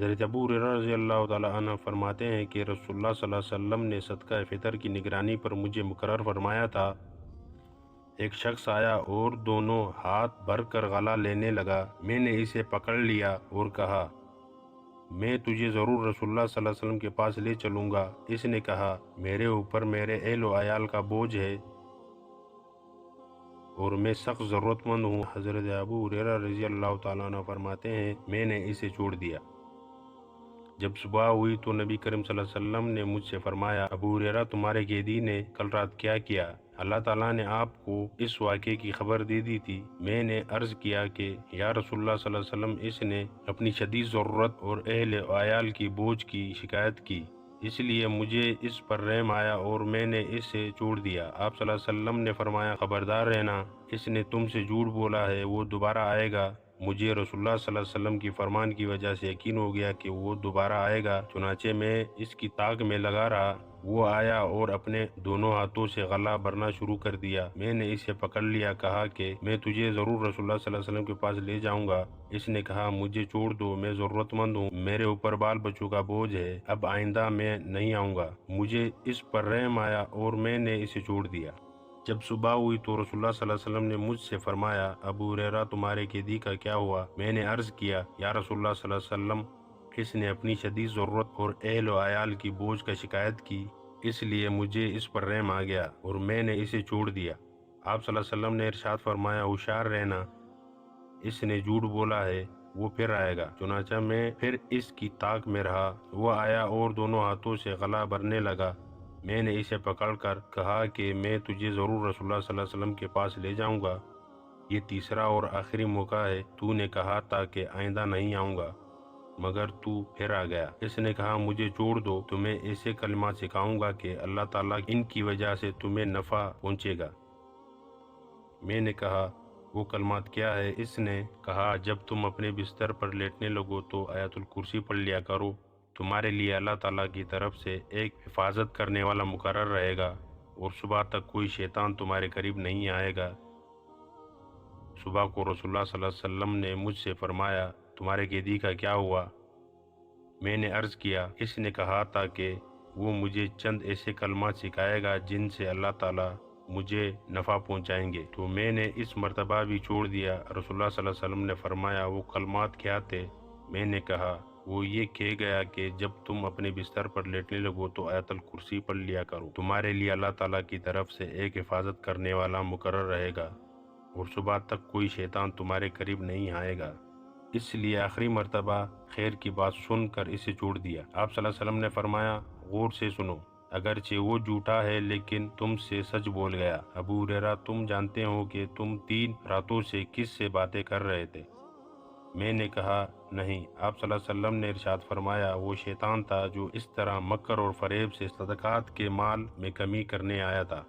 حضرت ابو ہریرہ رضی اللہ تعالیٰ عنہ فرماتے ہیں کہ رسول اللہ صلی اللہ علیہ وسلم نے صدقہ فطر کی نگرانی پر مجھے مقرر فرمایا تھا۔ ایک شخص آیا اور دونوں ہاتھ بھر کر غلہ لینے لگا۔ میں نے اسے پکڑ لیا اور کہا، میں تجھے ضرور رسول اللہ صلی اللہ علیہ وسلم کے پاس لے چلوں گا۔ اس نے کہا، میرے اوپر میرے اہل و عیال کا بوجھ ہے اور میں سخت ضرورت مند ہوں۔ حضرت ابو ہریرہ رضی اللہ تعالیٰ عنہ فرماتے ہیں، میں نے اسے چھوڑ دیا۔ جب صبح ہوئی تو نبی کریم صلی اللہ علیہ وسلم نے مجھ سے فرمایا، ابو ہریرہ تمہارے قیدی نے کل رات کیا کیا؟ اللہ تعالیٰ نے آپ کو اس واقعے کی خبر دے دی تھی۔ میں نے عرض کیا کہ یا رسول اللہ صلی اللہ علیہ وسلم، اس نے اپنی شدید ضرورت اور اہل و عیال کی بوجھ کی شکایت کی، اس لیے مجھے اس پر رحم آیا اور میں نے اسے چھوڑ دیا۔ آپ صلی اللہ علیہ وسلم نے فرمایا، خبردار رہنا، اس نے تم سے جھوٹ بولا ہے، وہ دوبارہ آئے گا۔ مجھے رسول اللہ صلی اللہ علیہ وسلم کی فرمان کی وجہ سے یقین ہو گیا کہ وہ دوبارہ آئے گا، چنانچہ میں اس کی طاق میں لگا رہا۔ وہ آیا اور اپنے دونوں ہاتھوں سے غلہ بھرنا شروع کر دیا۔ میں نے اسے پکڑ لیا، کہا کہ میں تجھے ضرور رسول اللہ صلی اللہ علیہ وسلم کے پاس لے جاؤں گا۔ اس نے کہا، مجھے چھوڑ دو، میں ضرورت مند ہوں، میرے اوپر بال بچوں کا بوجھ ہے، اب آئندہ میں نہیں آؤں گا۔ مجھے اس پر رحم آیا اور میں نے اسے چھوڑ دیا۔ جب صبح ہوئی تو رسول اللہ صلی اللہ علیہ وسلم نے مجھ سے فرمایا، ابو ہریرہ تمہارے قیدی کا کیا ہوا؟ میں نے عرض کیا، یا رسول اللہ صلی اللہ علیہ وسلم، اس نے اپنی شدید ضرورت اور اہل و عیال کی بوجھ کا شکایت کی، اس لیے مجھے اس پر رحم آ گیا اور میں نے اسے چھوڑ دیا۔ آپ صلی اللہ علیہ وسلم نے ارشاد فرمایا، ہوشیار رہنا، اس نے جھوٹ بولا ہے، وہ پھر آئے گا۔ چنانچہ میں پھر اس کی طاق میں رہا۔ وہ آیا اور دونوں ہاتھوں سے غلہ بھرنے لگا۔ میں نے اسے پکڑ کر کہا کہ میں تجھے ضرور رسول اللہ صلی اللہ علیہ وسلم کے پاس لے جاؤں گا، یہ تیسرا اور آخری موقع ہے، تو نے کہا تھا کہ آئندہ نہیں آؤں گا، مگر تو پھر آ گیا۔ اس نے کہا، مجھے چھوڑ دو، تمہیں ایسے کلمات سکھاؤں گا کہ اللہ تعالیٰ ان کی وجہ سے تمہیں نفع پہنچے گا۔ میں نے کہا، وہ کلمات کیا ہے؟ اس نے کہا، جب تم اپنے بستر پر لیٹنے لگو تو آیت الکرسی پڑھ لیا کرو، تمہارے لیے اللہ تعالیٰ کی طرف سے ایک حفاظت کرنے والا مقرر رہے گا اور صبح تک کوئی شیطان تمہارے قریب نہیں آئے گا۔ صبح کو رسول اللہ صلی اللہ علیہ وسلم نے مجھ سے فرمایا، تمہارے قیدی کا کیا ہوا؟ میں نے عرض کیا، اس نے کہا تھا کہ وہ مجھے چند ایسے کلمات سکھائے گا جن سے اللہ تعالیٰ مجھے نفع پہنچائیں گے، تو میں نے اس مرتبہ بھی چھوڑ دیا۔ رسول اللہ صلی اللہ علیہ وسلم نے فرمایا، وہ کلمات کیا تھے؟ میں نے کہا، وہ یہ کہہ گیا کہ جب تم اپنے بستر پر لیٹنے لگو تو آیت الکرسی پڑھ لیا کرو، تمہارے لیے اللہ تعالیٰ کی طرف سے ایک حفاظت کرنے والا مقرر رہے گا اور صبح تک کوئی شیطان تمہارے قریب نہیں آئے گا۔ اس لیے آخری مرتبہ خیر کی بات سن کر اسے چھوڑ دیا۔ آپ صلی اللہ علیہ وسلم نے فرمایا، غور سے سنو، اگرچہ وہ جھوٹا ہے لیکن تم سے سچ بول گیا۔ ابو ہریرہ، تم جانتے ہو کہ تم 3 راتوں سے کس سے باتیں کر رہے تھے؟ میں نے کہا، نہیں۔ آپ صلی اللہ علیہ وسلم نے ارشاد فرمایا، وہ شیطان تھا جو اس طرح مکر اور فریب سے صدقات کے مال میں کمی کرنے آیا تھا۔